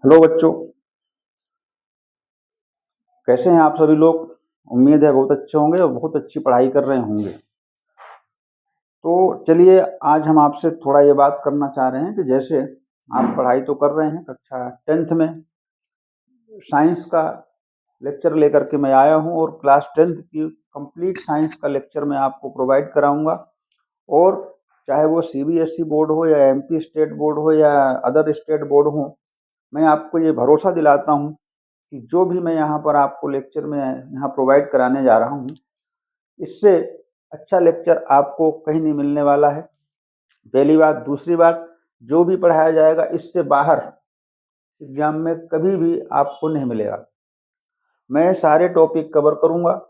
Hello बच्चों, कैसे हैं आप सभी लोग। उम्मीद है बहुत अच्छे होंगे और बहुत अच्छी पढ़ाई कर रहे होंगे। तो चलिए, आज हम आपसे थोड़ा ये बात करना चाह रहे हैं कि जैसे आप पढ़ाई तो कर रहे हैं, कक्षा 10th में साइंस का लेक्चर लेकर के मैं आया हूं और क्लास 10th की कंप्लीट साइंस का लेक्चर मैं आपको प्रोवाइड कराऊंगा। और चाहे वो सीबीएसई बोर्ड हो या एमपी स्टेट बोर्ड हो या अदर स्टेट बोर्ड हो, मैं आपको ये भरोसा दिलाता हूँ कि जो भी मैं यहाँ पर आपको लेक्चर में यहाँ प्रोवाइड कराने जा रहा हूँ, इससे अच्छा लेक्चर आपको कहीं नहीं मिलने वाला है। पहली बात। दूसरी बात, जो भी पढ़ाया जाएगा इससे बाहर एग्जाम में कभी भी आपको नहीं मिलेगा। मैं सारे टॉपिक कवर करूँगा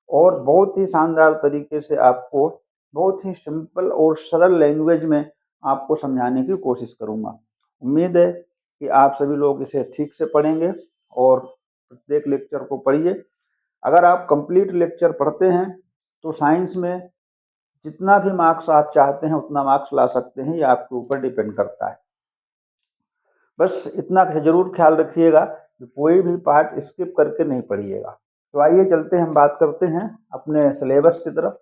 और बहुत ही शानदार तरीके से आपको बहुत ही सिंपल और सरल लैंग्वेज में आपको समझाने की कोशिश करूँगा। उम्मीद है कि आप सभी लोग इसे ठीक से पढ़ेंगे और प्रत्येक लेक्चर को पढ़िए। अगर आप कंप्लीट लेक्चर पढ़ते हैं तो साइंस में जितना भी मार्क्स आप चाहते हैं उतना मार्क्स ला सकते हैं, ये आपके ऊपर डिपेंड करता है। बस इतना जरूर ख्याल रखिएगा कि कोई भी पार्ट स्किप करके नहीं पढ़िएगा। तो आइए चलते हैं, हम बात करते हैं अपने सिलेबस की तरफ।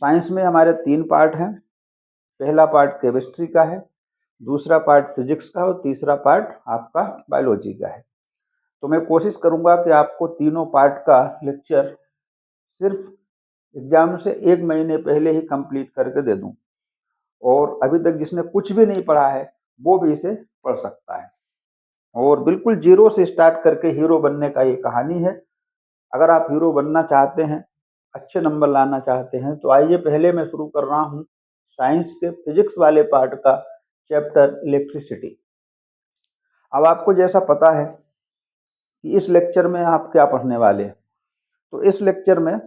साइंस में हमारे 3 पार्ट हैं। पहला पार्ट केमिस्ट्री का है, दूसरा पार्ट फिजिक्स का और तीसरा पार्ट आपका बायोलॉजी का है। तो मैं कोशिश करूंगा कि आपको तीनों पार्ट का लेक्चर सिर्फ एग्जाम से 1 महीने पहले ही कंप्लीट करके दे दूं, और अभी तक जिसने कुछ भी नहीं पढ़ा है वो भी इसे पढ़ सकता है। और बिल्कुल जीरो से स्टार्ट करके हीरो बनने का ये कहानी है। अगर आप हीरो बनना चाहते हैं, अच्छे नंबर लाना चाहते हैं, तो आइए पहले मैं शुरू कर रहा हूँ साइंस के फिजिक्स वाले पार्ट का चैप्टर इलेक्ट्रिसिटी। अब आपको जैसा पता है कि इस लेक्चर में आप क्या पढ़ने वाले हैं, तो इस लेक्चर में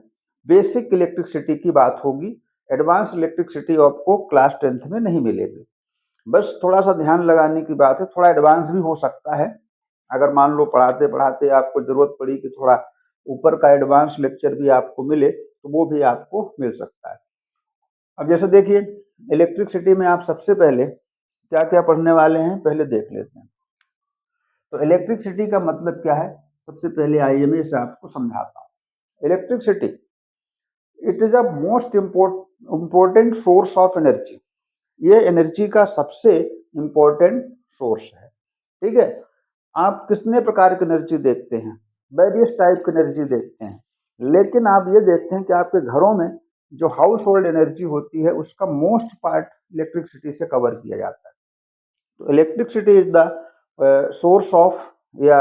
बेसिक इलेक्ट्रिसिटी की बात होगी। एडवांस इलेक्ट्रिसिटी आपको क्लास 10th में नहीं मिलेगी। बस थोड़ा सा ध्यान लगाने की बात है, थोड़ा एडवांस भी हो सकता है। अगर मान लो पढ़ाते पढ़ाते आपको जरूरत पड़ी कि थोड़ा ऊपर का एडवांस लेक्चर भी आपको मिले, तो वो भी आपको मिल सकता है। अब जैसे देखिए, इलेक्ट्रिसिटी में आप सबसे पहले क्या क्या पढ़ने वाले हैं पहले देख लेते हैं। तो इलेक्ट्रिसिटी का मतलब क्या है, सबसे पहले आइए मैं इसे आपको समझाता हूँ। Electricity, it is a most important source of energy. ये एनर्जी का सबसे इम्पोर्टेंट सोर्स है। ठीक है। आप कितने प्रकार की एनर्जी देखते हैं, वेरियस टाइप की एनर्जी देखते हैं, लेकिन आप ये देखते हैं कि आपके घरों में जो हाउस होल्ड एनर्जी होती है उसका मोस्ट पार्ट इलेक्ट्रिसिटी से कवर किया जाता है। तो electricity is the source of या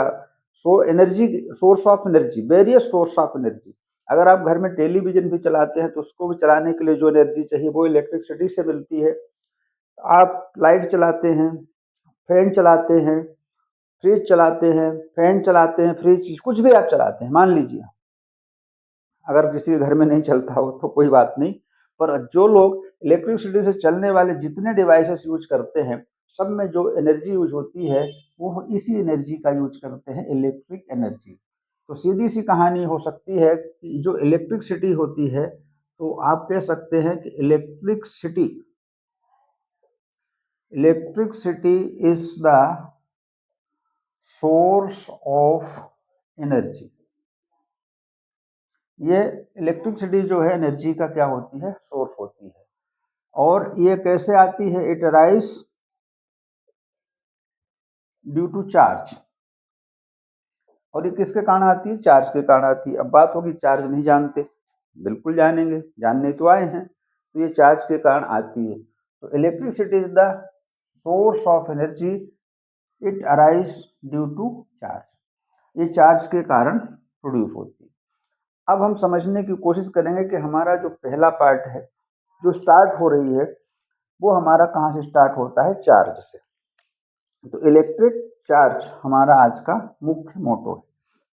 energy, source of energy, various source of energy. अगर आप घर में टेलीविजन भी चलाते हैं तो उसको भी चलाने के लिए जो एनर्जी चाहिए वो इलेक्ट्रिसिटी से मिलती है। आप लाइट चलाते हैं, फैन चलाते हैं, फ्रिज चलाते हैं, फैन चलाते हैं, फ्रिज, कुछ भी आप चलाते हैं, मान लीजिए अगर किसी के घर में नहीं चलता हो तो कोई बात नहीं, पर जो लोग इलेक्ट्रिसिटी से चलने वाले जितने डिवाइसेस यूज करते हैं, सब में जो एनर्जी यूज होती है वो इसी एनर्जी का यूज करते हैं, इलेक्ट्रिक एनर्जी। तो सीधी सी कहानी हो सकती है कि जो इलेक्ट्रिसिटी होती है, तो आप कह सकते हैं कि electricity is the source of energy. ये इलेक्ट्रिसिटी जो है एनर्जी का क्या होती है, सोर्स होती है। और ये कैसे आती है, it arise due to charge. और ये किसके कारण आती है, चार्ज के कारण आती है। अब बात होगी चार्ज नहीं जानते, बिल्कुल जानेंगे, जानने तो आए हैं। तो ये चार्ज के कारण आती है। तो electricity is the source of energy, it arise due to charge. ये चार्ज के कारण प्रोड्यूस होती है। अब हम समझने की कोशिश करेंगे कि हमारा जो पहला पार्ट है जो स्टार्ट हो रही है वो हमारा कहाँ से स्टार्ट होता है, चार्ज से। तो इलेक्ट्रिक चार्ज हमारा आज का मुख्य मोटो है।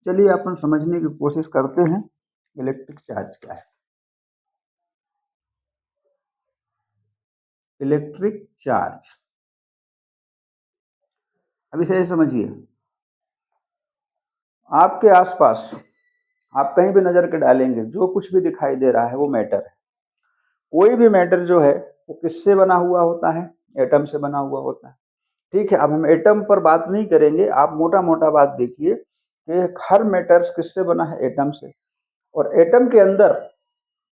चलिए अपन समझने की कोशिश करते हैं इलेक्ट्रिक चार्ज क्या है। इलेक्ट्रिक चार्ज, अब इसे समझिए। आपके आसपास आप कहीं भी नजर के डालेंगे, जो कुछ भी दिखाई दे रहा है वो मैटर है। कोई भी मैटर जो है वो किससे बना हुआ होता है, एटम से बना हुआ होता है। ठीक है, अब हम एटम पर बात नहीं करेंगे, आप मोटा मोटा बात देखिए कि हर मैटर किससे बना है, एटम से। और एटम के अंदर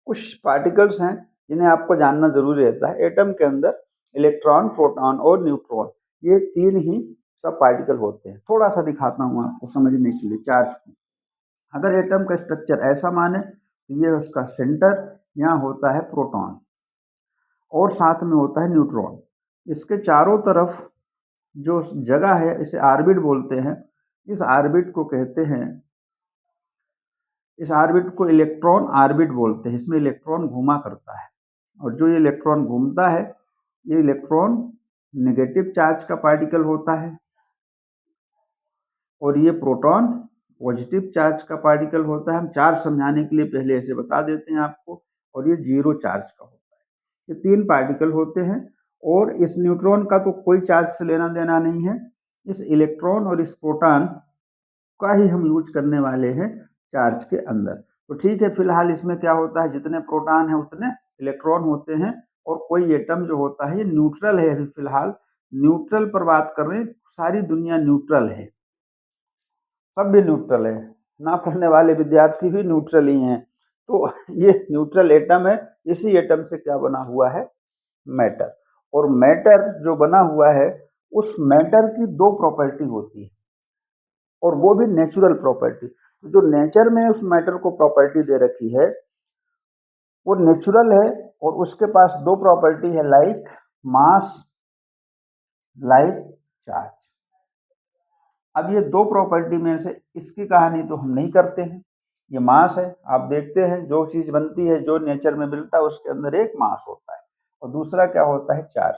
कुछ पार्टिकल्स हैं जिन्हें आपको जानना जरूरी रहता है। एटम के अंदर इलेक्ट्रॉन, प्रोटॉन और न्यूट्रॉन, ये तीन ही सब पार्टिकल होते हैं। थोड़ा सा दिखाता हूँ आपको समझने के लिए चार्ज को। अगर एटम का स्ट्रक्चर ऐसा माने तो ये उसका सेंटर, यहाँ होता है प्रोटॉन और साथ में होता है न्यूट्रॉन। इसके चारों तरफ जो जगह है इसे ऑर्बिट बोलते हैं। इस ऑर्बिट को कहते हैं, इस ऑर्बिट को इलेक्ट्रॉन ऑर्बिट बोलते हैं। इसमें इलेक्ट्रॉन घूमा करता है और जो ये इलेक्ट्रॉन घूमता है, ये इलेक्ट्रॉन नेगेटिव चार्ज का पार्टिकल होता है और ये प्रोटॉन पॉजिटिव चार्ज का पार्टिकल होता है। हम चार्ज समझाने के लिए पहले ऐसे बता देते हैं आपको। और ये जीरो चार्ज का होता है। ये तीन पार्टिकल होते हैं और इस न्यूट्रॉन का तो कोई चार्ज से लेना देना नहीं है। इस इलेक्ट्रॉन और इस प्रोटॉन का ही हम यूज करने वाले हैं चार्ज के अंदर। तो ठीक है, फिलहाल इसमें क्या होता है, जितने प्रोटॉन है उतने इलेक्ट्रॉन होते हैं और कोई एटम जो होता है ये न्यूट्रल है। अभी फिलहाल न्यूट्रल पर बात कर रहे हैं, सारी दुनिया न्यूट्रल है, सब भी न्यूट्रल है, ना पढ़ने वाले विद्यार्थी भी न्यूट्रल ही हैं। तो ये न्यूट्रल एटम है। इसी एटम से क्या बना हुआ है, मैटर। और मैटर जो बना हुआ है, उस मैटर की दो प्रॉपर्टी होती है और वो भी नेचुरल प्रॉपर्टी। जो नेचर में उस मैटर को प्रॉपर्टी दे रखी है वो नेचुरल है और उसके पास दो प्रॉपर्टी है, लाइक मास, लाइक चार्ज। अब ये दो प्रॉपर्टी में से इसकी कहानी तो हम नहीं करते हैं। ये मास है, आप देखते हैं जो चीज बनती है, जो नेचर में मिलता है, उसके अंदर एक मास होता है और दूसरा क्या होता है, चार्ज।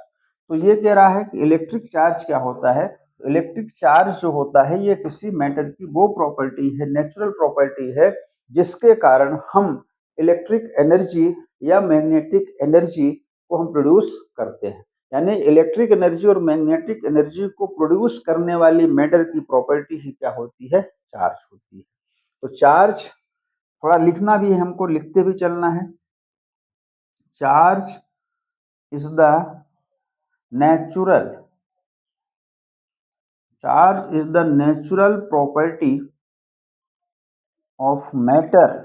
तो ये कह रहा है कि इलेक्ट्रिक चार्ज क्या होता है। इलेक्ट्रिक चार्ज जो होता है ये किसी मैटर की वो प्रॉपर्टी है, नेचुरल प्रॉपर्टी है, जिसके कारण हम इलेक्ट्रिक एनर्जी या मैग्नेटिक एनर्जी को हम प्रोड्यूस करते हैं। यानी इलेक्ट्रिक एनर्जी और मैग्नेटिक एनर्जी को प्रोड्यूस करने वाली मैटर की प्रॉपर्टी ही क्या होती है, चार्ज होती है। तो चार्ज थोड़ा लिखना भी है हमको, लिखते भी चलना है। Charge is the natural, charge is the natural property of matter,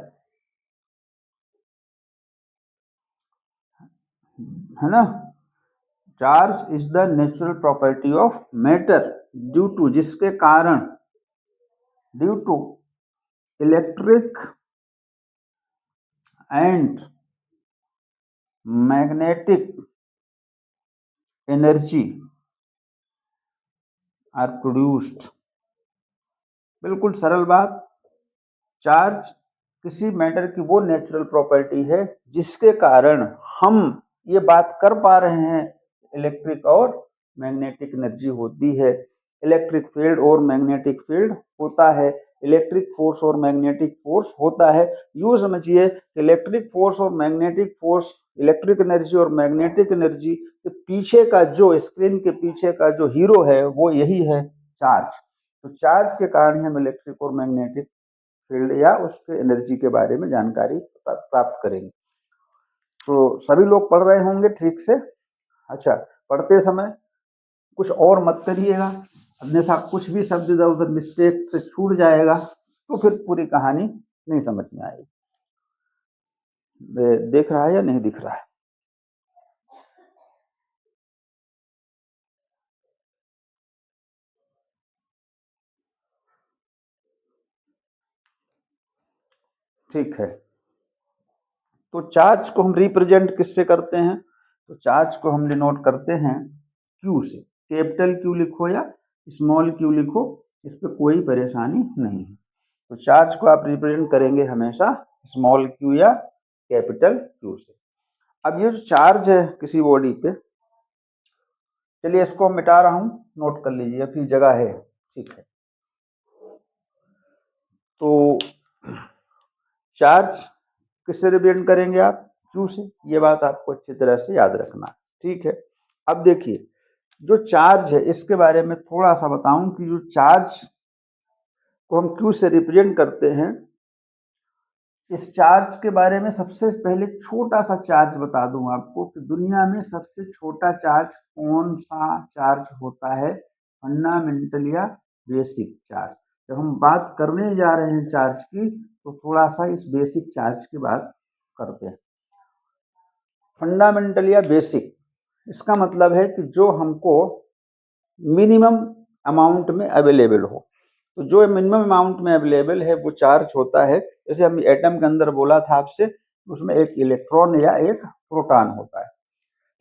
है ना। Charge is the natural property of matter due to, जिसके कारण, due to electric and magnetic energy are produced. बिल्कुल सरल बात। चार्ज किसी मैटर की वो नेचुरल प्रॉपर्टी है जिसके कारण हम ये बात कर पा रहे हैं, इलेक्ट्रिक और मैग्नेटिक एनर्जी होती है, इलेक्ट्रिक फील्ड और मैग्नेटिक फील्ड होता है, इलेक्ट्रिक फोर्स और मैग्नेटिक फोर्स होता है। यूं समझिए इलेक्ट्रिक फोर्स और मैग्नेटिक फोर्स, इलेक्ट्रिक एनर्जी और मैग्नेटिक एनर्जी के पीछे का, जो स्क्रीन के पीछे का जो हीरो है, वो यही है, चार्ज। तो चार्ज के कारण हम इलेक्ट्रिक और मैग्नेटिक फील्ड या उसके एनर्जी के बारे में जानकारी प्राप्त करेंगे। तो सभी लोग पढ़ रहे होंगे ठीक से। अच्छा, पढ़ते समय कुछ और मत करिएगा, अन्यथा कुछ भी शब्द इधर उधर मिस्टेक से छूट जाएगा तो फिर पूरी कहानी नहीं समझ में आएगी। देख रहा है या नहीं दिख रहा है? ठीक है। तो चार्ज को हम रिप्रेजेंट किससे करते हैं, तो चार्ज को हम डिनोट करते हैं क्यू से। कैपिटल क्यू लिखो या स्मॉल क्यू लिखो, इस पर कोई परेशानी नहीं है। तो चार्ज को आप रिप्रेजेंट करेंगे हमेशा स्मॉल क्यू या कैपिटल क्यू से। अब ये जो चार्ज है किसी बॉडी पे, चलिए इसको मिटा रहा हूं, नोट कर लीजिए, अपनी जगह है, ठीक है। तो चार्ज किससे रिप्रेजेंट करेंगे आप, क्यू से। ये बात आपको अच्छी तरह से याद रखना, ठीक है। अब देखिए जो चार्ज है इसके बारे में थोड़ा सा बताऊं कि जो चार्ज को हम क्यू से रिप्रेजेंट करते हैं, इस चार्ज के बारे में सबसे पहले छोटा सा चार्ज बता दूं आपको कि दुनिया में सबसे छोटा चार्ज कौन सा चार्ज होता है, फंडामेंटल या बेसिक चार्ज। जब हम बात करने जा रहे हैं चार्ज की तो थोड़ा सा इस बेसिक चार्ज की बात करते हैं। फंडामेंटल या बेसिक, इसका मतलब है कि जो हमको मिनिमम अमाउंट में अवेलेबल हो। तो जो मिनिमम अमाउंट में अवेलेबल है वो चार्ज होता है। जैसे हम एटम के अंदर बोला था आपसे, उसमें एक इलेक्ट्रॉन या एक प्रोटॉन होता है।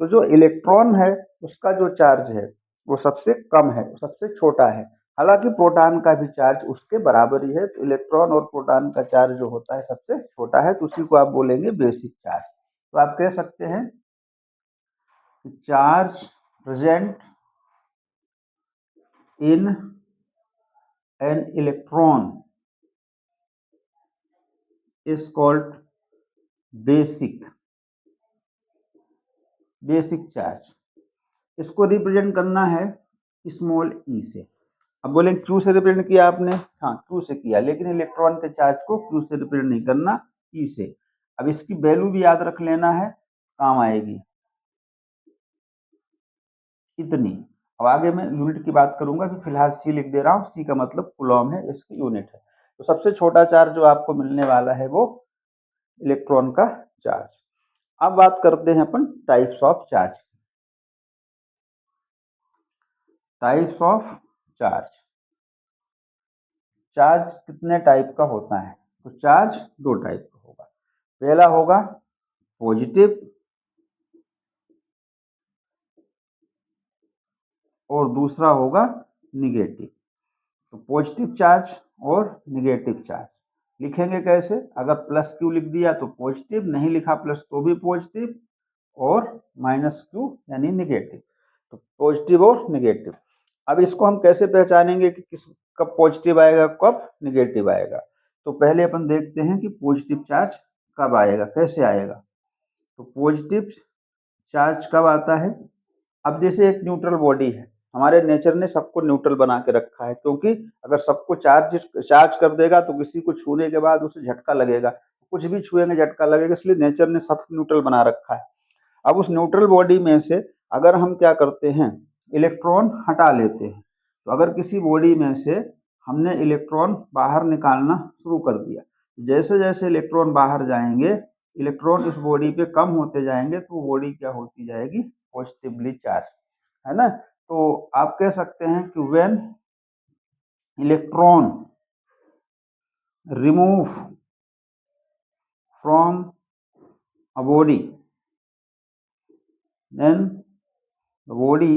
तो जो इलेक्ट्रॉन है उसका जो चार्ज है वो सबसे कम है, वो सबसे छोटा है। हालांकि प्रोटॉन का भी चार्ज उसके बराबर ही है। तो इलेक्ट्रॉन और प्रोटॉन का चार्ज जो होता है सबसे छोटा है, तो उसी को आप बोलेंगे बेसिक चार्ज। तो आप कह सकते हैं कि charge present in an electron is called basic charge. इसको रिप्रेजेंट करना है स्मॉल ई से। अब बोले क्यू से रिप्रेजेंट किया आपने, हाँ क्यू से किया, लेकिन इलेक्ट्रॉन के चार्ज को क्यू से रिप्रेजेंट नहीं करना, ई से। अब इसकी वैल्यू भी याद रख लेना है, काम आएगी इतनी। अब आगे मैं यूनिट की बात करूंगा, अभी फिलहाल सी लिख दे रहा हूँ। सी का मतलब कूलॉम है, इसकी यूनिट है। तो सबसे छोटा चार्ज जो आपको मिलने वाला है वो इलेक्ट्रॉन का चार्ज। अब बात करते हैं अपन types of charge. Types of charge, charge कितने टाइप का होता है? तो चार्ज दो टाइप का होगा। पहला होगा पॉजिटिव और दूसरा होगा निगेटिव। तो पॉजिटिव चार्ज और निगेटिव चार्ज लिखेंगे कैसे? अगर प्लस क्यू लिख दिया तो पॉजिटिव, नहीं लिखा प्लस तो भी पॉजिटिव, और माइनस क्यू यानी निगेटिव। तो पॉजिटिव और निगेटिव। अब इसको हम कैसे पहचानेंगे कि किस कब पॉजिटिव आएगा कब निगेटिव आएगा? तो पहले अपन देखते हैं कि पॉजिटिव चार्ज कब आएगा, कैसे आएगा। तो पॉजिटिव चार्ज कब आता है? अब जैसे एक न्यूट्रल बॉडी है, हमारे नेचर ने सबको न्यूट्रल बना के रखा है, क्योंकि अगर सबको चार्ज कर देगा तो किसी को छूने के बाद उसे झटका लगेगा, कुछ भी छुएंगे झटका लगेगा, इसलिए नेचर ने सब न्यूट्रल बना रखा है। अब उस न्यूट्रल बॉडी में से अगर हम क्या करते हैं, इलेक्ट्रॉन हटा लेते हैं। तो अगर किसी बॉडी में से हमने इलेक्ट्रॉन बाहर निकालना शुरू कर दिया, जैसे जैसे इलेक्ट्रॉन बाहर जाएंगे, इलेक्ट्रॉन इस बॉडी पे कम होते जाएंगे, तो बॉडी क्या होती जाएगी? पॉजिटिवली चार्ज, है ना। तो आप कह सकते हैं कि when electron remove from a body, then the body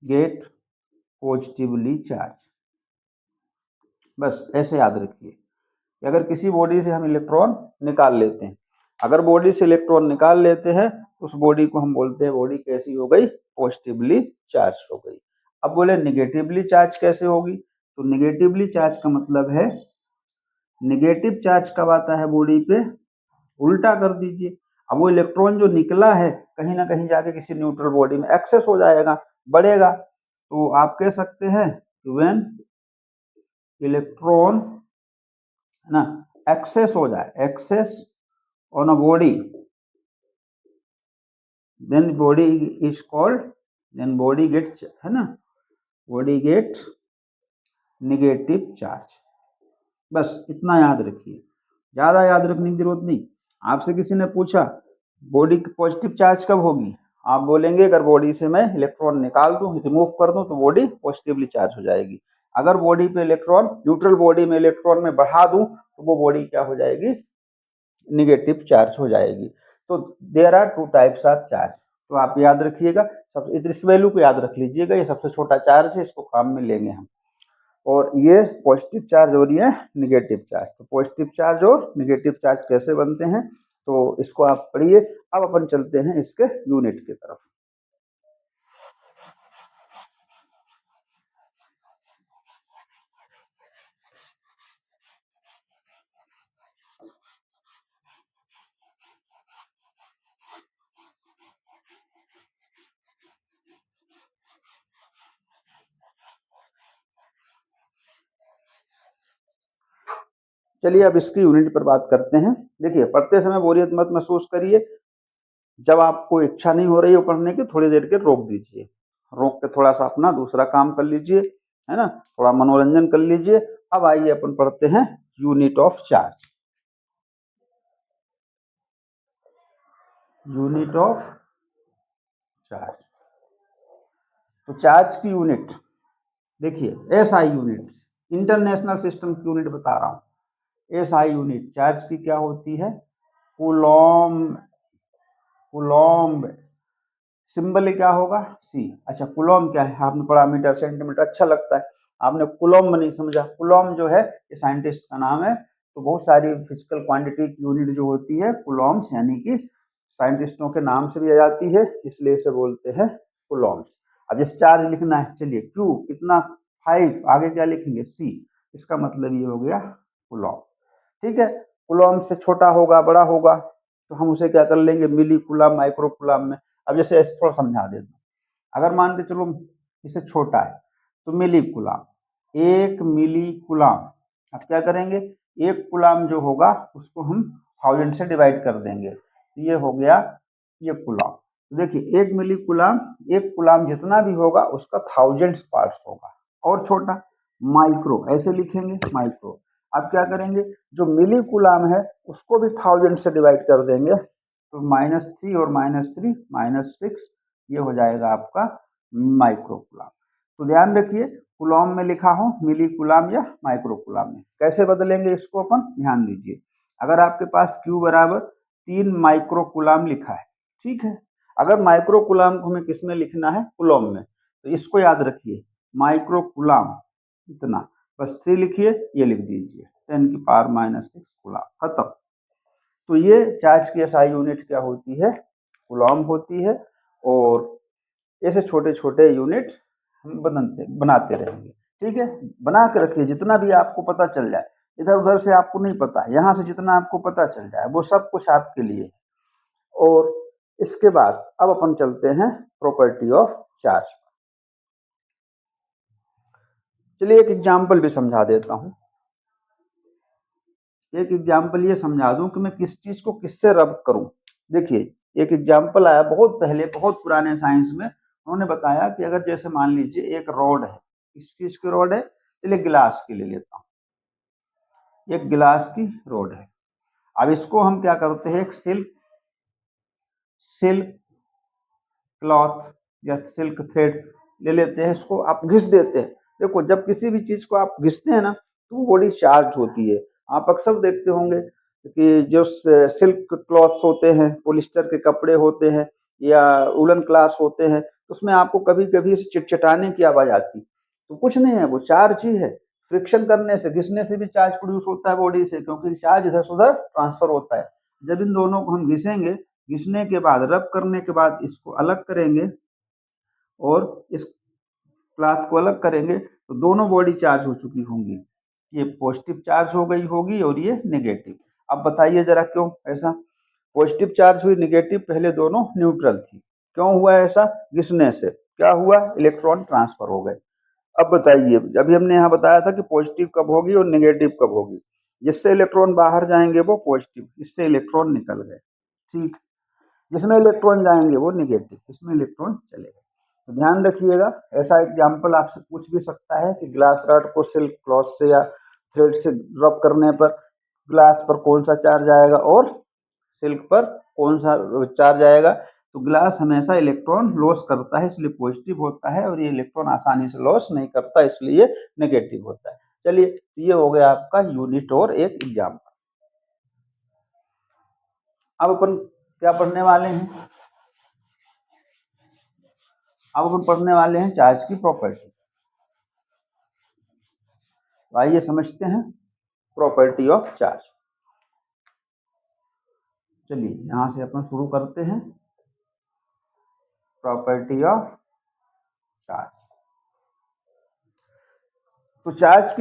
get positively charge. बस ऐसे याद रखिए कि अगर किसी बॉडी से हम इलेक्ट्रॉन निकाल लेते हैं, अगर बॉडी से इलेक्ट्रॉन निकाल लेते हैं तो उस बॉडी को हम बोलते हैं बॉडी कैसी हो गई? पॉजिटिवली चार्ज हो गई। अब बोले निगेटिवली चार्ज कैसे होगी? तो निगेटिवली चार्ज का मतलब है, निगेटिव चार्ज कब आता है बॉडी पे? उल्टा कर दीजिए। अब वो इलेक्ट्रॉन जो निकला है कहीं ना कहीं जाके किसी न्यूट्रल बॉडी में एक्सेस हो जाएगा, बढ़ेगा। तो आप कह सकते हैं व्हेन इलेक्ट्रॉन, है ना, एक्सेस हो जाए, excess on a body, then body is called, then body get, है ना, बॉडी गेट निगेटिव चार्ज। बस इतना याद रखिए, ज्यादा याद रखने की जरूरत नहीं। आपसे किसी ने पूछा बॉडी की पॉजिटिव चार्ज कब होगी, आप बोलेंगे अगर बॉडी से मैं इलेक्ट्रॉन निकाल दूं, रिमूव कर दूं, तो बॉडी पॉजिटिवली चार्ज हो जाएगी। अगर बॉडी पे इलेक्ट्रॉन, न्यूट्रल बॉडी में इलेक्ट्रॉन में बढ़ा दूं, तो वो बॉडी क्या हो जाएगी? निगेटिव चार्ज हो जाएगी। तो there are two types of charge. तो आप याद रखिएगा, सब इस वैल्यू को याद रख लीजिएगा, ये सबसे छोटा चार्ज है, इसको काम में लेंगे हम। और ये पॉजिटिव चार्ज और ये निगेटिव चार्ज। तो पॉजिटिव चार्ज और निगेटिव चार्ज कैसे बनते हैं, तो इसको आप पढ़िए। अब अपन चलते हैं इसके यूनिट की तरफ। चलिए अब इसकी यूनिट पर बात करते हैं। देखिए, पढ़ते समय बोरियत मत महसूस करिए। जब आपको इच्छा नहीं हो रही हो पढ़ने की, थोड़ी देर के रोक दीजिए, रोक के थोड़ा सा अपना दूसरा काम कर लीजिए, है ना, थोड़ा मनोरंजन कर लीजिए। अब आइए अपन पढ़ते हैं unit of charge. Unit of charge, तो चार्ज की यूनिट देखिए, एसआई यूनिट, इंटरनेशनल सिस्टम की यूनिट बता रहा हूं। एसआई यूनिट चार्ज की क्या होती है? कूलॉम्ब। कूलॉम्ब सिंबल क्या होगा? सी। अच्छा, कूलॉम्ब क्या है? आपने पढ़ा मीटर सेंटीमीटर, अच्छा लगता है। आपने कूलॉम्ब नहीं समझा। कूलॉम्ब जो है ये साइंटिस्ट का नाम है। तो बहुत सारी फिजिकल क्वांटिटी की यूनिट जो होती है कूलॉम्ब्स, यानी कि साइंटिस्टों के नाम से भी आ जाती है, इसलिए इसे बोलते हैं कूलॉम्ब्स। अब जिस चार्ज लिखना है, चलिए क्यू कितना 5, आगे क्या लिखेंगे? सी। इसका मतलब ये हो गया कूलॉम्ब। ठीक है, कूलॉम्ब से छोटा होगा बड़ा होगा तो हम उसे क्या कर लेंगे? मिली कूलॉम्ब, माइक्रो कूलॉम्ब में। अब जैसे ऐसे थोड़ा समझा देता हूँ। अगर मान के चलो इससे छोटा है तो मिली कूलॉम्ब, 1 मिली कूलॉम्ब। अब क्या करेंगे? 1 कूलॉम्ब जो होगा उसको हम 1000 से डिवाइड कर देंगे, तो ये हो गया ये कूलॉम्ब। तो देखिए 1 मिली कूलॉम्ब, 1 कूलॉम्ब जितना भी होगा उसका 1000 पार्ट्स होगा। और छोटा माइक्रो, ऐसे लिखेंगे माइक्रो। अब क्या करेंगे? जो मिली कूलॉम्ब है उसको भी 1000 से डिवाइड कर देंगे, तो -3 और -3 -6, ये हो जाएगा आपका माइक्रो कूलॉम्ब। तो ध्यान रखिए, कूलॉम्ब में लिखा हो, मिली कूलॉम्ब या माइक्रो कूलॉम्ब में कैसे बदलेंगे इसको अपन, ध्यान दीजिए। अगर आपके पास Q बराबर 3 माइक्रो कूलॉम्ब लिखा है, ठीक है, अगर माइक्रो कूलॉम्ब को हमें किस में लिखना है? कूलॉम्ब में, तो इसको याद रखिए, माइक्रो कूलॉम्ब इतना, बस 3 लिखिए, ये लिख दीजिए 10 की पावर -6 कूलॉम्ब, खत्म। तो ये चार्ज की एसआई यूनिट क्या होती है? कूलॉम्ब होती है। और ऐसे छोटे छोटे यूनिट हम बनाते रहेंगे। ठीक है, बना के रखिए, जितना भी आपको पता चल जाए, इधर उधर से आपको नहीं पता, यहाँ से जितना आपको पता चल जाए वो सब कुछ आपके लिए। और इसके बाद अब अपन चलते हैं प्रॉपर्टी ऑफ चार्ज। चलिए एक एग्जाम्पल भी समझा देता हूँ। एक एग्जाम्पल ये समझा दूं कि मैं किस चीज को किससे रब करूं। देखिए एक एग्जाम्पल आया बहुत पहले, बहुत पुराने साइंस में, उन्होंने बताया कि अगर जैसे मान लीजिए एक रॉड है, किस चीज की रॉड है? चलिए गिलास की ले लेता हूँ। एक गिलास की रॉड है। अब इसको हम क्या करते हैं? एक सिल्क सिल्क क्लॉथ या सिल्क थ्रेड ले लेते हैं, इसको आप घिस देते हैं। देखो जब किसी भी चीज को आप घिसते हैं ना, तो वो बड़ी चार्ज होती है। आप अक्सर देखते होंगे कि जो सिल्क क्लॉथ्स होते हैं, पॉलिस्टर के कपड़े होते हैं या वुलन क्लॉथ्स होते हैं, तो उसमें आपको कभी कभी चिटचिटाने की आवाज आती, तो कुछ नहीं है, वो चार्ज ही है। फ्रिक्शन करने से, घिसने से भी चार्ज प्रोड्यूस होता है बॉडी से, क्योंकि चार्ज इधर से उधर ट्रांसफर होता है। जब इन दोनों को हम घिसेंगे, घिसने के बाद, रब करने के बाद इसको अलग करेंगे और इस क्लॉथ को अलग करेंगे, तो दोनों बॉडी चार्ज हो चुकी होंगी। ये पॉजिटिव चार्ज हो गई होगी और ये नेगेटिव। अब बताइए जरा क्यों ऐसा? पॉजिटिव चार्ज हुई, नेगेटिव पहले दोनों न्यूट्रल थी। क्यों हुआ ऐसा? घिसने से क्या हुआ? इलेक्ट्रॉन ट्रांसफर हो गए। अब बताइए, अभी हमने यहाँ बताया था कि पॉजिटिव कब होगी और नेगेटिव कब होगी। जिससे इलेक्ट्रॉन बाहर जाएंगे वो पॉजिटिव, इससे इलेक्ट्रॉन निकल गए, ठीक। जिसमें इलेक्ट्रॉन जाएंगे वो नेगेटिव, इसमें इलेक्ट्रॉन चले गए। तो ध्यान रखिएगा, ऐसा एग्जाम्पल आपसे पूछ भी सकता है कि ग्लास रॉड को सिल्क क्लॉथ से या थ्रेड से ड्रॉप करने पर ग्लास पर कौन सा चार्ज आएगा और सिल्क पर कौन सा चार्ज आएगा। तो ग्लास हमेशा इलेक्ट्रॉन लॉस करता है, इसलिए पॉजिटिव होता है, और ये इलेक्ट्रॉन आसानी से लॉस नहीं करता, इसलिए नेगेटिव होता है। चलिए ये हो गया आपका यूनिट और एक एग्जाम्पल। अब अपन क्या पढ़ने वाले हैं? अब अपन पढ़ने वाले हैं चार्ज की प्रॉपर्टी। आइए समझते हैं प्रॉपर्टी ऑफ चार्ज। चलिए यहां से अपन शुरू करते हैं प्रॉपर्टी ऑफ चार्ज। तो चार्ज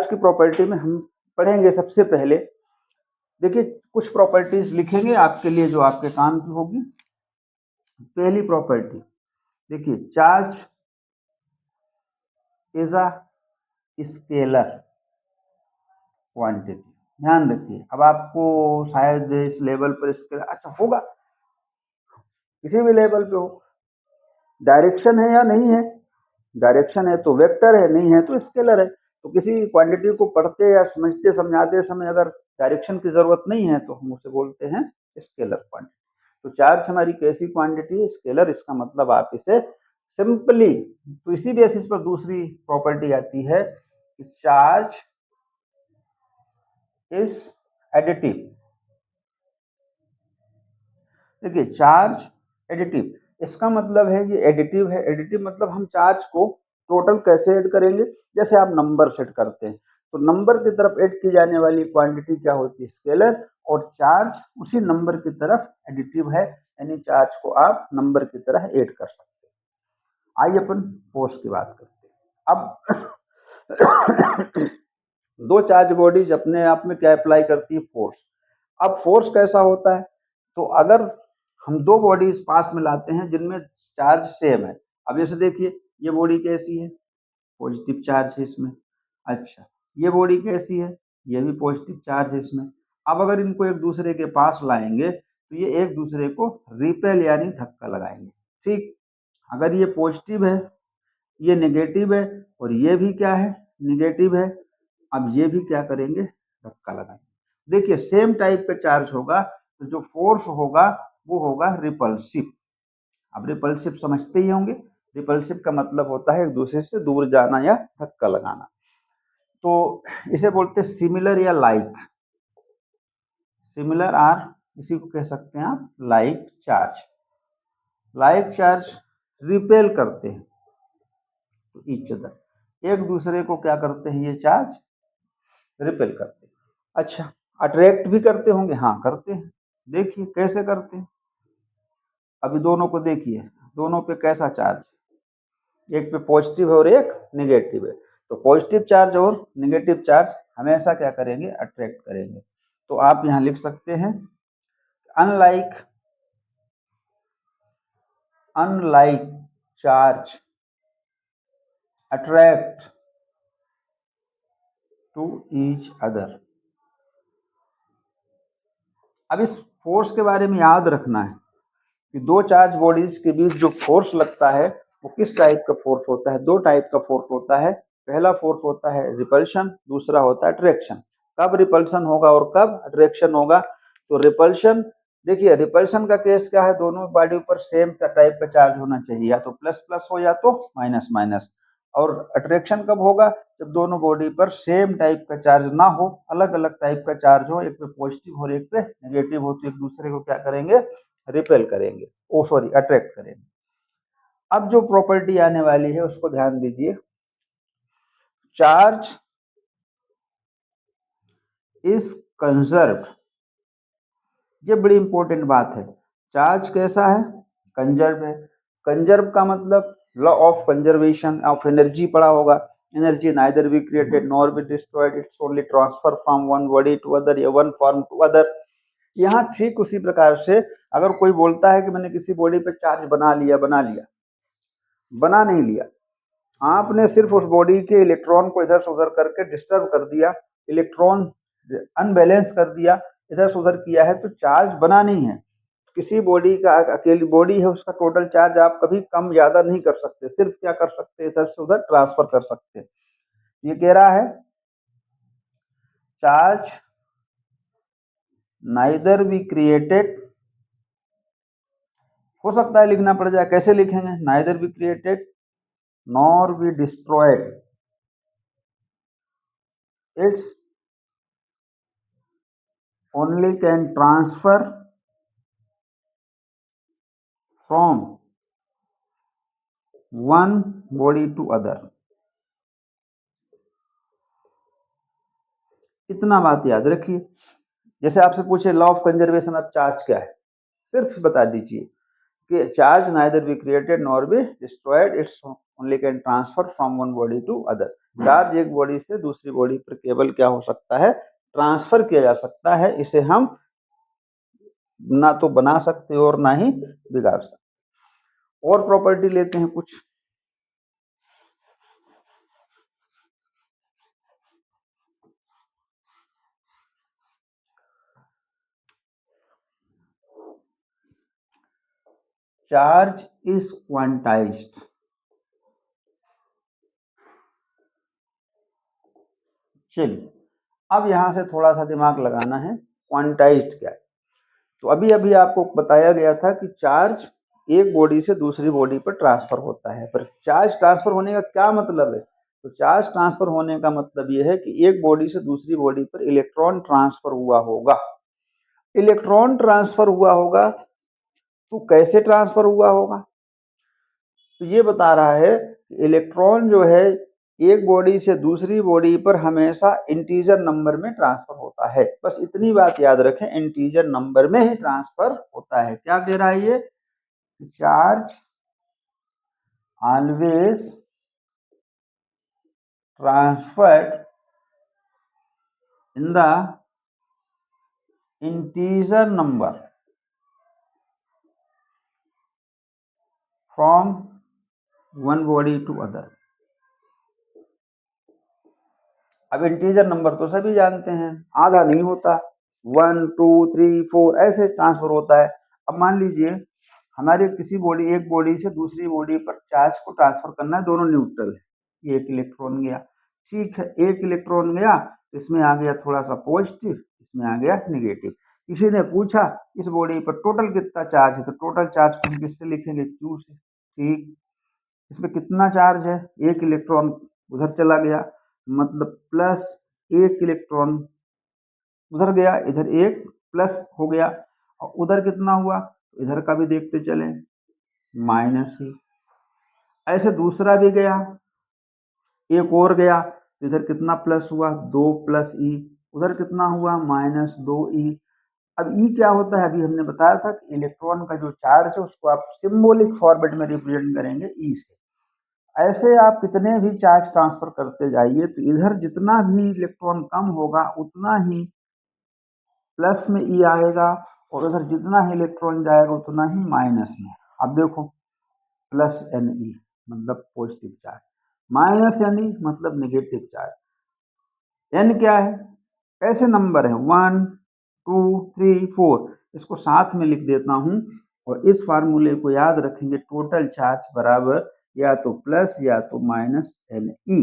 की प्रॉपर्टी में हम पढ़ेंगे सबसे पहले। देखिए कुछ प्रॉपर्टीज लिखेंगे आपके लिए जो आपके काम की होगी। पहली प्रॉपर्टी देखिए, charge is a scalar. Quantity. ध्यान रखिए, अब आपको शायद इस लेवल पर इसके अच्छा होगा, किसी भी लेवल पे हो, डायरेक्शन है या नहीं है, डायरेक्शन है तो वेक्टर है, नहीं है तो स्केलर है। तो किसी क्वांटिटी को पढ़ते या समझते समझाते समय अगर डायरेक्शन की जरूरत नहीं है तो हम उसे बोलते हैं स्केलर क्वांटिटी। तो चार्ज हमारी कैसी क्वांटिटी है, स्केलर। इसका मतलब आप इसे सिंपली, तो इसी बेसिस पर दूसरी प्रॉपर्टी आती है कि चार्ज इज एडिटिव। देखिए, चार्ज एडिटिव, इसका मतलब है ये एडिटिव है। एडिटिव मतलब हम चार्ज को टोटल कैसे ऐड करेंगे, जैसे आप नंबर सेट करते हैं तो नंबर की तरफ ऐड की जाने वाली क्वांटिटी क्या होती है, स्केलर, और चार्ज उसी नंबर की तरफ एडिटिव है, यानी चार्ज को आप नंबर की तरह ऐड कर सकते हैं। आइए अपन फोर्स की बात करते हैं। अब दो चार्ज बॉडीज अपने आप में क्या अप्लाई करती है, फोर्स। अब फोर्स कैसा होता है, तो अगर हम दो बॉडीज पास में लाते हैं जिनमें चार्ज सेम है, अब जैसे देखिए ये बॉडी कैसी है, पॉजिटिव चार्ज है इसमें। अच्छा, ये बॉडी कैसी है, ये भी पॉजिटिव चार्ज है इसमें। अब अगर इनको एक दूसरे के पास लाएंगे तो ये एक दूसरे को रिपेल यानी धक्का लगाएंगे। ठीक, अगर ये पॉजिटिव है, ये नेगेटिव है, और ये भी क्या है, नेगेटिव है, अब ये भी क्या करेंगे, धक्का लगाएंगे। देखिए सेम टाइप का चार्ज होगा तो जो फोर्स होगा वो होगा रिपल्सिव। अब रिपल्सिव समझते ही होंगे, रिपल्सिव का मतलब होता है एक दूसरे से दूर जाना या धक्का लगाना। तो इसे बोलते हैं सिमिलर या लाइक। सिमिलर आर, इसी को कह सकते हैं आप like charge. Like charge repel करते हैं तो ईच अदर, एक दूसरे को क्या करते हैं ये चार्ज, रिपेल करते हैं। अच्छा, अट्रैक्ट भी करते होंगे, हाँ करते हैं। देखिए कैसे करते हैं, अभी दोनों को देखिए, दोनों पे कैसा चार्ज, एक पे पॉजिटिव है और एक निगेटिव है। तो पॉजिटिव चार्ज और निगेटिव चार्ज हमेशा क्या करेंगे, अट्रैक्ट करेंगे। तो आप यहाँ लिख सकते हैं unlike, unlike charge attract to each other. अब इस फोर्स के बारे में याद रखना है कि दो चार्ज बॉडीज के बीच जो फोर्स लगता है वो किस टाइप का फोर्स होता है, दो टाइप का फोर्स होता है। पहला फोर्स होता है रिपल्शन, दूसरा होता है अट्रैक्शन। कब रिपल्शन होगा और कब अट्रैक्शन होगा, तो रिपल्शन, देखिए रिपल्शन का केस क्या है, दोनों बॉडी पर सेम टाइप का चार्ज होना चाहिए, या तो प्लस प्लस हो या तो माइनस माइनस। और अट्रैक्शन कब होगा, जब दोनों बॉडी पर सेम टाइप का चार्ज ना हो, अलग अलग टाइप का चार्ज हो, एक पे पॉजिटिव और एक पे नेगेटिव हो, तो एक दूसरे को क्या करेंगे, रिपेल करेंगे, ओ सॉरी अट्रैक्ट करेंगे। अब जो प्रॉपर्टी आने वाली है उसको ध्यान दीजिए, चार्ज इज कंजर्व्ड। ये बड़ी इंपॉर्टेंट बात है, चार्ज कैसा है, कंजर्व है। कंजर्व का मतलब law of conservation of energy पढ़ा होगा, energy neither be created nor be destroyed, it's only transfer from one body to other या वन फॉर्म टू अदर। यहाँ ठीक उसी प्रकार से अगर कोई बोलता है कि मैंने किसी बॉडी पे चार्ज बना लिया, बना लिया, बना नहीं लिया, आपने सिर्फ उस बॉडी के इलेक्ट्रॉन को इधर से उधर करके डिस्टर्ब कर दिया, इलेक्ट्रॉन अनबैलेंस कर दिया, इधर से उधर किया है, तो चार्ज बना नहीं है। किसी बॉडी का अकेली बॉडी है उसका टोटल चार्ज आप कभी कम ज्यादा नहीं कर सकते, सिर्फ क्या कर सकते हैं, इधर से उधर ट्रांसफर कर सकते हैं। ये कह रहा है चार्ज नाइदर बी क्रिएटेड, हो सकता है लिखना पड़ जाए, कैसे लिखेंगे, neither be created nor be destroyed, it's only can transfer from one body to other। इतना बात याद रखिए। जैसे आपसे पूछे law of conservation of charge क्या है, सिर्फ बता दीजिए कि charge neither be created nor be destroyed, it's only can transfer from one body to other. Charge एक बॉडी से दूसरी बॉडी पर केवल क्या हो सकता है, ट्रांसफर किया जा सकता है, इसे हम ना तो बना सकते और ना ही बिगाड़ सकते। और प्रॉपर्टी लेते हैं कुछ। Charge is quantized. चलिए अब यहां से थोड़ा सा दिमाग लगाना है, क्वांटाइज्ड क्या है। तो अभी अभी आपको बताया गया था कि चार्ज एक बॉडी से दूसरी बॉडी पर ट्रांसफर होता है, पर चार्ज ट्रांसफर होने का क्या मतलब है? तो चार्ज ट्रांसफर होने का मतलब यह है कि एक बॉडी से दूसरी बॉडी पर इलेक्ट्रॉन ट्रांसफर हुआ होगा। इलेक्ट्रॉन ट्रांसफर हुआ होगा तो कैसे ट्रांसफर हुआ होगा? तो ये बता रहा है कि इलेक्ट्रॉन जो है एक बॉडी से दूसरी बॉडी पर हमेशा इंटीजर नंबर में ट्रांसफर होता है। बस इतनी बात याद रखें, इंटीजर नंबर में ही ट्रांसफर होता है। क्या कह रहा है ये? Charge always transferred in the integer number from one body to other. अब इंटीजर नंबर तो सभी जानते हैं, आधा नहीं होता, 1 2 3 4 ऐसे ट्रांसफर होता है। अब मान लीजिए हमारे किसी बॉडी, एक बॉडी से दूसरी बॉडी पर चार्ज को ट्रांसफर करना है, दोनों न्यूट्रल है, एक इलेक्ट्रॉन गया, ठीक है, एक इलेक्ट्रॉन गया, इसमें आ गया थोड़ा सा पॉजिटिव, इसमें आ गया नेगेटिव। किसी ने पूछा इस बॉडी पर टोटल कितना चार्ज है, तो टोटल चार्ज को हम किससे लिखेंगे? Q से। ठीक, इसमें कितना चार्ज है? एक इलेक्ट्रॉन उधर चला गया, मतलब प्लस एक इलेक्ट्रॉन उधर गया, इधर एक प्लस हो गया, और उधर कितना हुआ? इधर का भी देखते चले, माइनस ही। ऐसे दूसरा भी गया, एक और गया, इधर कितना प्लस हुआ? 2 प्लस ई, उधर कितना हुआ? माइनस 2 ई। अब ई क्या होता है? अभी हमने बताया था कि इलेक्ट्रॉन का जो चार्ज है उसको आप सिंबॉलिक फॉर्मेट में रिप्रेजेंट करेंगे ई से। ऐसे आप कितने भी चार्ज ट्रांसफर करते जाइए तो इधर जितना भी इलेक्ट्रॉन कम होगा उतना ही प्लस में ई आएगा, और उधर जितना ही इलेक्ट्रॉन जाएगा उतना ही माइनस में। अब देखो, प्लस एन ई मतलब positive charge, minus N E मतलब नेगेटिव चार्ज। एन क्या है? ऐसे नंबर है 1 2 3 4, इसको साथ में लिख देता हूं, और इस फार्मूले को याद रखेंगे, टोटल चार्ज बराबर या तो प्लस या तो माइनस एन ई।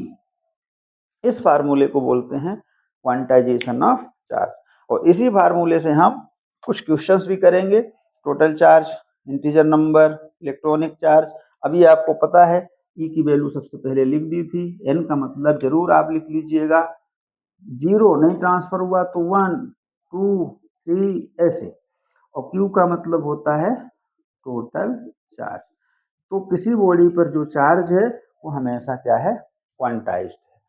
इस फार्मूले को बोलते हैं क्वांटाइजेशन ऑफ चार्ज, और इसी फार्मूले से हम कुछ क्वेश्चंस भी करेंगे। Total charge, integer number, electronic charge. अभी आपको पता है ई की वैल्यू सबसे पहले लिख दी थी, एन का मतलब जरूर आप लिख लीजिएगा, जीरो नहीं ट्रांसफर हुआ तो 1 2 3 ऐसे, और क्यू का मतलब होता है टोटल चार्ज। तो किसी बॉडी पर जो चार्ज है वो हमेशा क्या है? क्वांटाइज्ड है।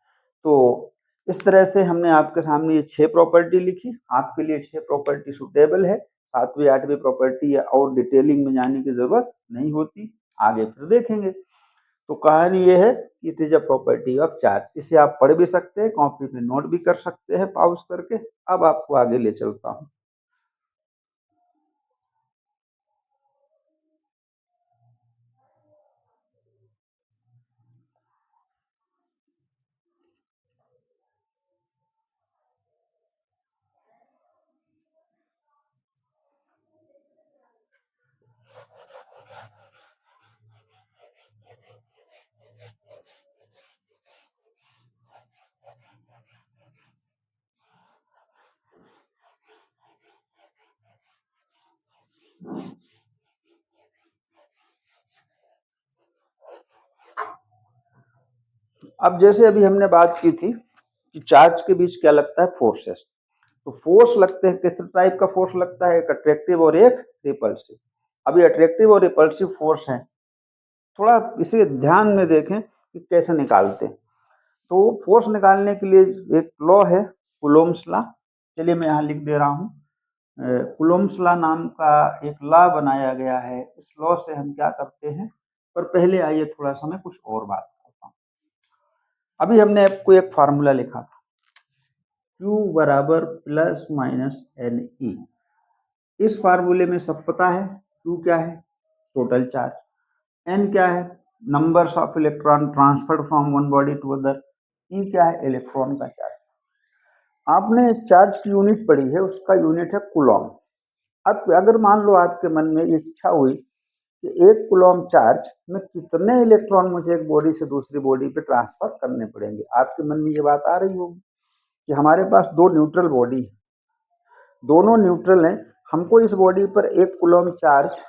तो इस तरह से हमने आपके सामने ये 6 प्रॉपर्टी लिखी। आपके लिए 6 प्रॉपर्टी सुटेबल है, 7वीं 8वीं प्रॉपर्टी या और डिटेलिंग में जाने की जरूरत नहीं होती, आगे फिर देखेंगे। तो कहानी ये है कि it is a property of charge. इसे आप पढ़ भी सकते हैं, कॉपी में नोट भी कर सकते हैं पॉज करके। अब आपको आगे ले चलता हूँ। अब जैसे अभी हमने बात की थी कि चार्ज के बीच क्या लगता है? फोर्सेस। तो फोर्स लगते हैं, किस टाइप का फोर्स लगता है? एक अट्रैक्टिव और एक रिपल्सिव। अभी अट्रैक्टिव और रिपल्सिव फोर्स है, थोड़ा इसे ध्यान में देखें कि कैसे निकालते हैं। तो फोर्स निकालने के लिए एक लॉ है, कूलोम्स लॉ। चलिए मैं यहाँ लिख दे रहा हूँ, कूलोम्स लॉ नाम का एक लॉ बनाया गया है। इस लॉ से हम क्या करते हैं, पर पहले आइए थोड़ा सा मैं कुछ और बात करता हूँ। अभी हमने आपको एक फार्मूला लिखा था, Q बराबर प्लस माइनस एन ई। इस फार्मूले में सब पता है, Q क्या है? Total charge. एन क्या है? Numbers of electron transferred from one body to other. E क्या है? इलेक्ट्रॉन का चार्ज। आपने चार्ज की यूनिट पढ़ी है, उसका यूनिट है कूलॉम। अब अगर मान लो आपके मन में इच्छा हुई कि 1 कूलम्ब चार्ज में कितने इलेक्ट्रॉन मुझे एक बॉडी से दूसरी बॉडी पे ट्रांसफर करने पड़ेंगे। आपके मन में ये बात आ रही होगी कि हमारे पास दो न्यूट्रल बॉडी है, दोनों न्यूट्रल हैं, हमको इस बॉडी पर 1 कूलम्ब चार्ज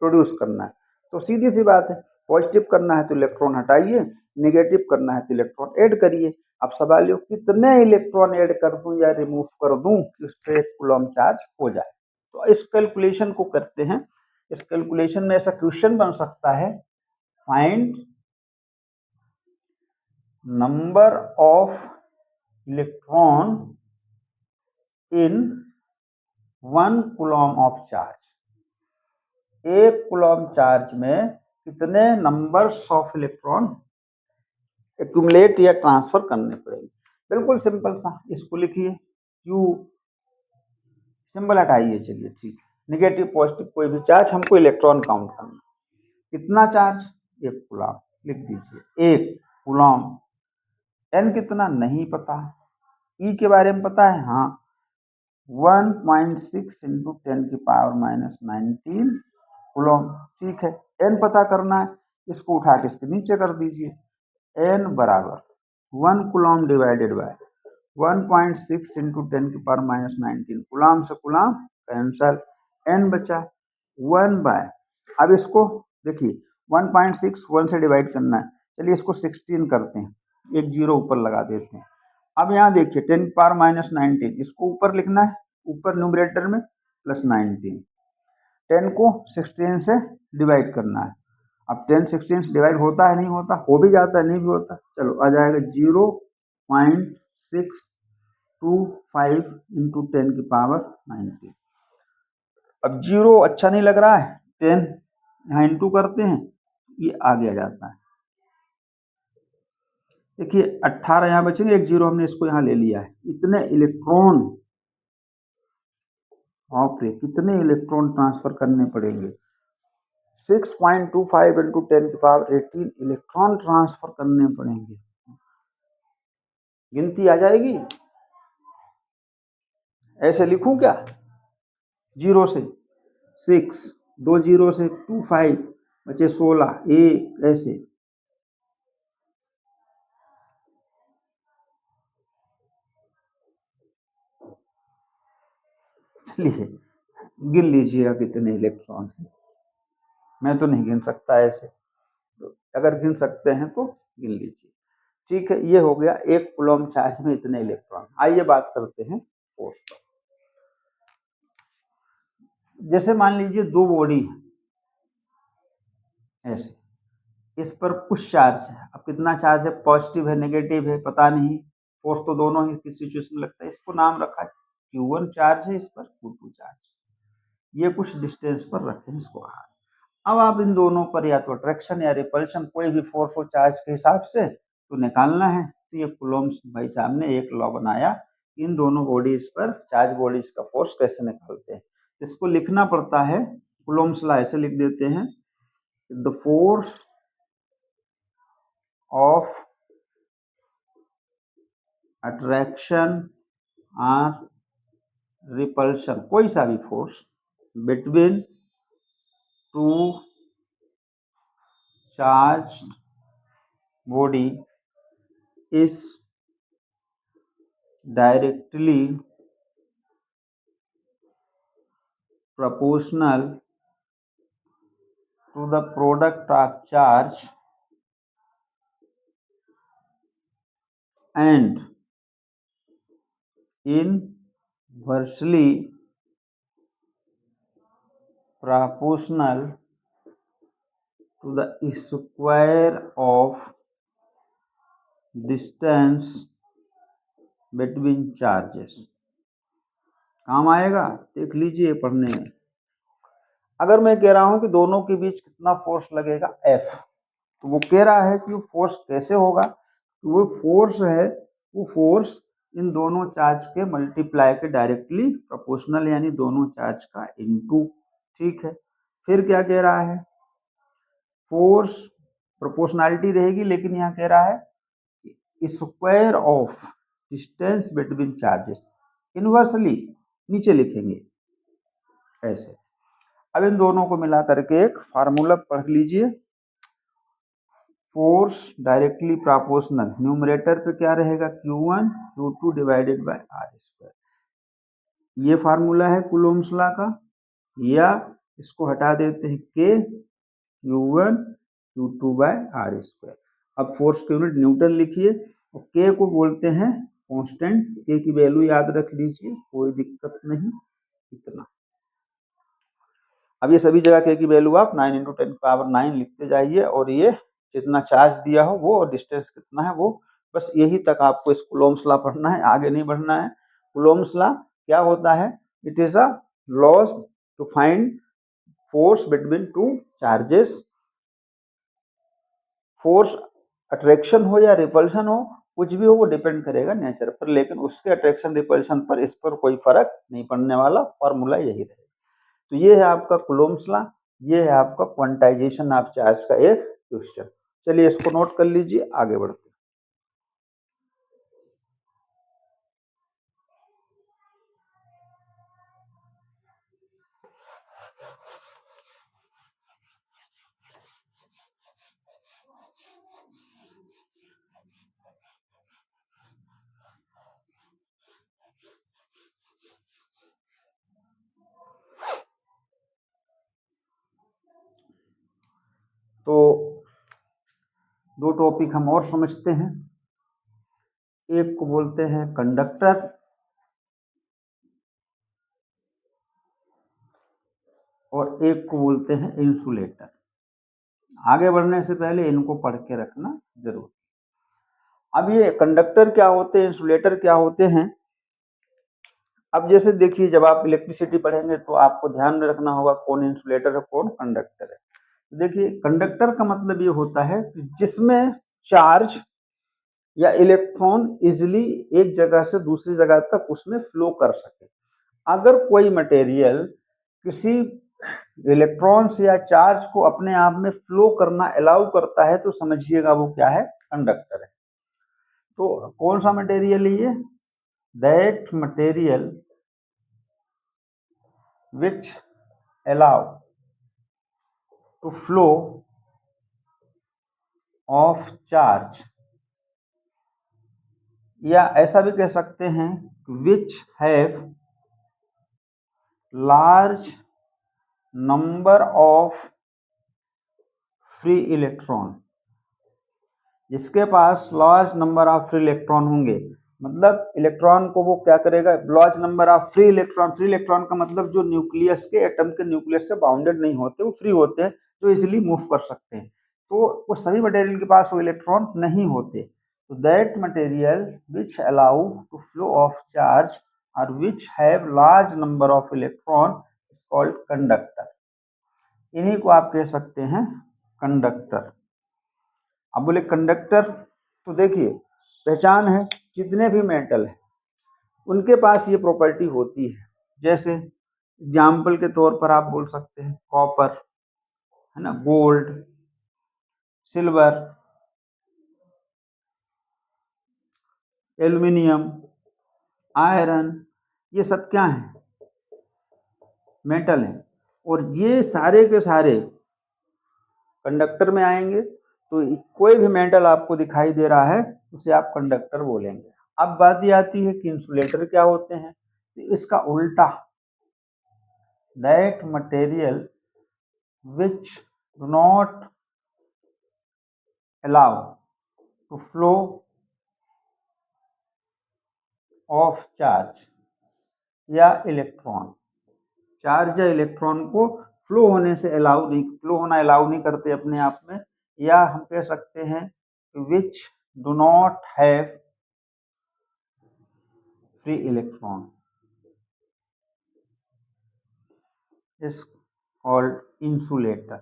प्रोड्यूस करना है। तो सीधी सी बात है, पॉजिटिव करना है तो इलेक्ट्रॉन हटाइए, नेगेटिव करना है तो इलेक्ट्रॉन ऐड करिए। अब सवाल ये कितने इलेक्ट्रॉन ऐड कर दूं या रिमूव कर दूं कि उस पर 1 कूलम्ब चार्ज हो जाए। तो इस कैलकुलेशन को करते हैं। इस कैलकुलेशन में ऐसा क्वेश्चन बन सकता है, find number of electron in 1 coulomb of charge. 1 coulomb charge में कितने नंबर्स ऑफ इलेक्ट्रॉन एक्यूमुलेट या ट्रांसफर करने पड़ेंगे। बिल्कुल सिंपल सा, इसको लिखिए Q, सिंबल हटाइए, चलिए ठीक है। नेगेटिव पॉजिटिव कोई भी चार्ज, हमको इलेक्ट्रॉन काउंट करना। कितना चार्ज? 1 कूलम्ब, लिख दीजिए 1 कूलम्ब। n कितना नहीं पता, E के बारे में पता है, हाँ 1.6 इंटू 10⁻⁻19 कूलम्ब, ठीक है। n पता करना है, इसको उठा के इसके नीचे कर दीजिए। n बराबर 1 coulomb divided by 1.6 into 10⁻⁻19, coulomb से कूलम्ब कैंसल, n बचा 1 बाय, अब इसको देखिए 1.6 1 से डिवाइड करना है, चलिए इसको 16 करते हैं, एक जीरो ऊपर लगा देते हैं। अब यहाँ देखिए 10⁻⁻19, इसको ऊपर लिखना है, ऊपर न्यूमरेटर में प्लस 19, 10 को 16 से डिवाइड करना है। अब 10 16 से डिवाइड होता है नहीं होता, हो भी जाता है नहीं भी होता, चलो आ जाएगा 0.625 इंटू 10⁻19। अब जीरो अच्छा नहीं लग रहा है, 10 यहाँ इंटू करते हैं, ये आगे आ जाता है। देखिए 18 यहाँ बचेंगे, एक जीरो हमने इसको यहाँ ले लिया है। इतने इलेक्ट्रॉन, बाप रे कितने इलेक्ट्रॉन ट्रांसफर करने पड़ेंगे। 6.25 इंटू 10⁻18 इलेक्ट्रॉन ट्रांसफर करने पड़ेंगे। गिनती आ जाएगी, ऐसे लिखूं क्या, 0 से 6, 2 जीरो से 25 बचे 16, एक ऐसे। चलिए गिन लीजिएगा कितने इलेक्ट्रॉन हैं, मैं तो नहीं गिन सकता ऐसे, तो अगर गिन सकते हैं तो गिन लीजिए। ठीक है, ये हो गया 1 कूलम्ब चार्ज में इतने इलेक्ट्रॉन। आइए बात करते हैं फोर्स पर। जैसे मान लीजिए दो बॉडी है ऐसे, इस पर कुछ चार्ज है। अब कितना चार्ज है, पॉजिटिव है नेगेटिव है पता नहीं, फोर्स तो दोनों ही किस सिचुएशन में लगता है। इसको नाम रखा है Q1 चार्ज है, इस पर Q2 चार्ज, ये कुछ डिस्टेंस पर रखे हैं इसको R। अब आप इन दोनों पर या तो अट्रैक्शन या रिपल्शन कोई भी फोर्स हो चार्ज के हिसाब से तो निकालना है। तो ये कूलम्ब्स भाई साहब ने एक लॉ बनाया, इन दोनों बॉडीज पर चार्ज बॉडीज का फोर्स कैसे निकालते हैं। इसको लिखना पड़ता है, कूलम्ब्स लॉ ऐसे लिख देते हैं, द फोर्स ऑफ अट्रैक्शन और रिपल्शन, कोई सा भी force between to charged body is directly proportional to the product of charge and inversely proportional to the square of distance between charges। काम आएगा, देख लीजिए पढ़ने में। अगर मैं कह रहा हूं कि दोनों के बीच कितना फोर्स लगेगा F, तो वो कह रहा है कि वो फोर्स कैसे होगा, तो वो फोर्स है, वो फोर्स इन दोनों चार्ज के मल्टीप्लाई के डायरेक्टली प्रोपोर्शनल, यानी दोनों चार्ज का इनटू। ठीक है, फिर क्या कह रहा है, फोर्स प्रोपोर्शनैलिटी रहेगी, लेकिन यहाँ कह रहा है square of distance between charges, inversely नीचे लिखेंगे ऐसे। अब इन दोनों को मिला करके एक फार्मूला पढ़ लीजिए, फोर्स डायरेक्टली प्रोपोर्शनल, न्यूमरेटर पे क्या रहेगा Q1 Q2 divided by R square. ये फार्मूला है कूलोम्स लॉ का, या इसको हटा देते हैं K Q1 Q2 by R square. अब फोर्स की यूनिट न्यूटन लिखिए और K को बोलते हैं कांस्टेंट, K की वैल्यू याद रख लीजिए, कोई दिक्कत नहीं, इतना। अब ये सभी जगह K की वैल्यू आप 9 × 10⁹ लिखते जाइए, और ये जितना चार्ज दिया हो वो और डिस्टेंस कितना है वो, बस यही तक आपको इस कूलोम्स लॉ पढ़ना है, आगे नहीं बढ़ना है। कूलोम्स लॉ क्या होता है? It is a laws to find force between two charges. Force attraction हो या रिपल्शन हो, कुछ भी हो, वो डिपेंड करेगा नेचर पर, लेकिन उसके अट्रैक्शन रिपल्शन पर इस पर कोई फर्क नहीं पड़ने वाला, फॉर्मूला यही रहेगा। तो ये है आपका कूलोम्स लॉ, ये है आपका क्वांटाइजेशन ऑफ चार्ज का एक क्वेश्चन। चलिए इसको नोट कर लीजिए, आगे बढ़ते हैं। तो दो टॉपिक हम और समझते हैं, एक को बोलते हैं कंडक्टर और एक को बोलते हैं इंसुलेटर। आगे बढ़ने से पहले इनको पढ़ के रखना जरूर। अब ये कंडक्टर क्या होते हैं, इंसुलेटर क्या होते हैं? अब जैसे देखिए, जब आप इलेक्ट्रिसिटी पढ़ेंगे तो आपको ध्यान में रखना होगा कौन इंसुलेटर है कौन कंडक्टर है। देखिए, कंडक्टर का मतलब ये होता है कि जिसमें चार्ज या इलेक्ट्रॉन इजिली एक जगह से दूसरी जगह तक उसमें फ्लो कर सके। अगर कोई मटेरियल किसी इलेक्ट्रॉन्स या चार्ज को अपने आप में फ्लो करना अलाउ करता है तो समझिएगा वो क्या है, कंडक्टर है। तो कौन सा मटेरियल है ये? That material which allow to flow of charge, या ऐसा भी कह सकते हैं which have large number of free electron. जिसके पास large number of free electron होंगे, मतलब इलेक्ट्रॉन को वो क्या करेगा, large number of free electron. Free electron का मतलब जो न्यूक्लियस के, एटम के न्यूक्लियस से बाउंडेड नहीं होते, वो फ्री होते हैं, जो इजिली मूव कर सकते हैं। तो वो सभी मटेरियल के पास वो इलेक्ट्रॉन नहीं होते। तो that material which allow to flow of charge और which have large number of electron is called conductor. इन्हीं को आप कह सकते हैं कंडक्टर। अब बोले कंडक्टर, तो देखिए पहचान है, जितने भी मेटल है उनके पास ये प्रॉपर्टी होती है। जैसे एग्जाम्पल के तौर पर आप बोल सकते हैं कॉपर, है ना, गोल्ड, सिल्वर, एल्युमिनियम, आयरन, ये सब क्या है, मेटल हैं। और ये सारे के सारे कंडक्टर में आएंगे। तो कोई भी मेटल आपको दिखाई दे रहा है उसे आप कंडक्टर बोलेंगे। अब बात ये आती है कि इंसुलेटर क्या होते हैं, तो इसका उल्टा, that material which do not allow to flow of charge या इलेक्ट्रॉन। चार्ज या इलेक्ट्रॉन को फ्लो होने से अलाउ नहीं, फ्लो होना अलाउ नहीं करते अपने आप में, या हम कह सकते हैं विच do not have free electron is called insulator.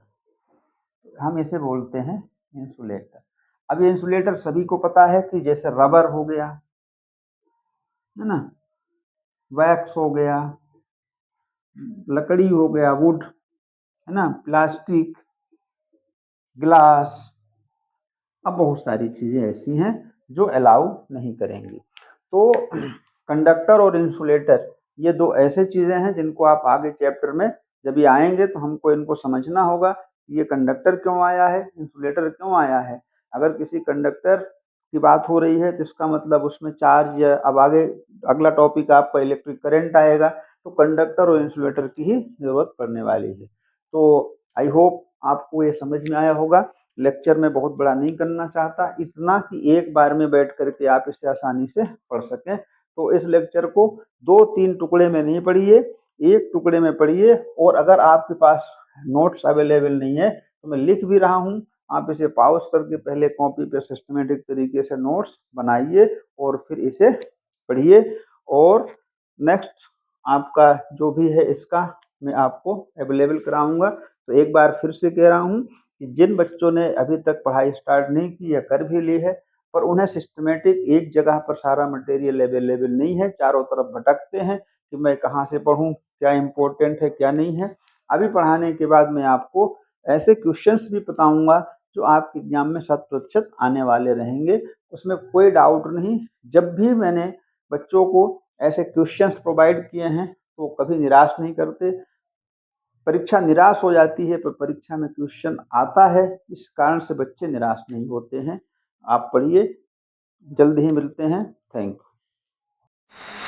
हम इसे बोलते हैं इंसुलेटर। अब ये इंसुलेटर सभी को पता है कि जैसे रबर हो गया, है ना, वैक्स हो गया, लकड़ी हो गया, वुड, है ना, प्लास्टिक, ग्लास, अब बहुत सारी चीजें ऐसी हैं जो अलाउ नहीं करेंगी। तो कंडक्टर और इंसुलेटर ये दो ऐसे चीजें हैं जिनको आप आगे चैप्टर में जब ये आएंगे तो हमको इनको समझना होगा कि ये कंडक्टर क्यों आया है, इंसुलेटर क्यों आया है। अगर किसी कंडक्टर की बात हो रही है तो इसका मतलब उसमें चार्ज, या अब आगे अगला टॉपिक आपका इलेक्ट्रिक करंट आएगा, तो कंडक्टर और इंसुलेटर की ही ज़रूरत पड़ने वाली है। तो आई होप आपको ये समझ में आया होगा। लेक्चर में बहुत बड़ा नहीं करना चाहता, इतना कि एक बार में बैठ कर के आप इसे आसानी से पढ़ सकें। तो इस लेक्चर को 2-3 टुकड़े में नहीं पढ़िए, एक टुकड़े में पढ़िए। और अगर आपके पास नोट्स अवेलेबल नहीं है तो मैं लिख भी रहा हूँ, आप इसे पॉज करके पहले कॉपी पे सिस्टमेटिक तरीके से नोट्स बनाइए और फिर इसे पढ़िए। और नेक्स्ट आपका जो भी है इसका मैं आपको अवेलेबल कराऊंगा। तो एक बार फिर से कह रहा हूँ कि जिन बच्चों ने अभी तक पढ़ाई स्टार्ट नहीं की या कर भी ली है, पर उन्हें सिस्टमेटिक एक जगह पर सारा मटेरियल अवेलेबल नहीं है, चारों तरफ भटकते हैं कि मैं कहाँ से पढ़ूँ, क्या इम्पोर्टेंट है क्या नहीं है। अभी पढ़ाने के बाद मैं आपको ऐसे क्वेश्चंस भी बताऊंगा जो आपके एग्जाम में 100% आने वाले रहेंगे, उसमें कोई डाउट नहीं। जब भी मैंने बच्चों को ऐसे क्वेश्चंस प्रोवाइड किए हैं तो कभी निराश नहीं करते। परीक्षा निराश हो जाती है पर परीक्षा में क्वेश्चन आता है, इस कारण से बच्चे निराश नहीं होते हैं। आप पढ़िए, जल्द ही मिलते हैं। Thank you.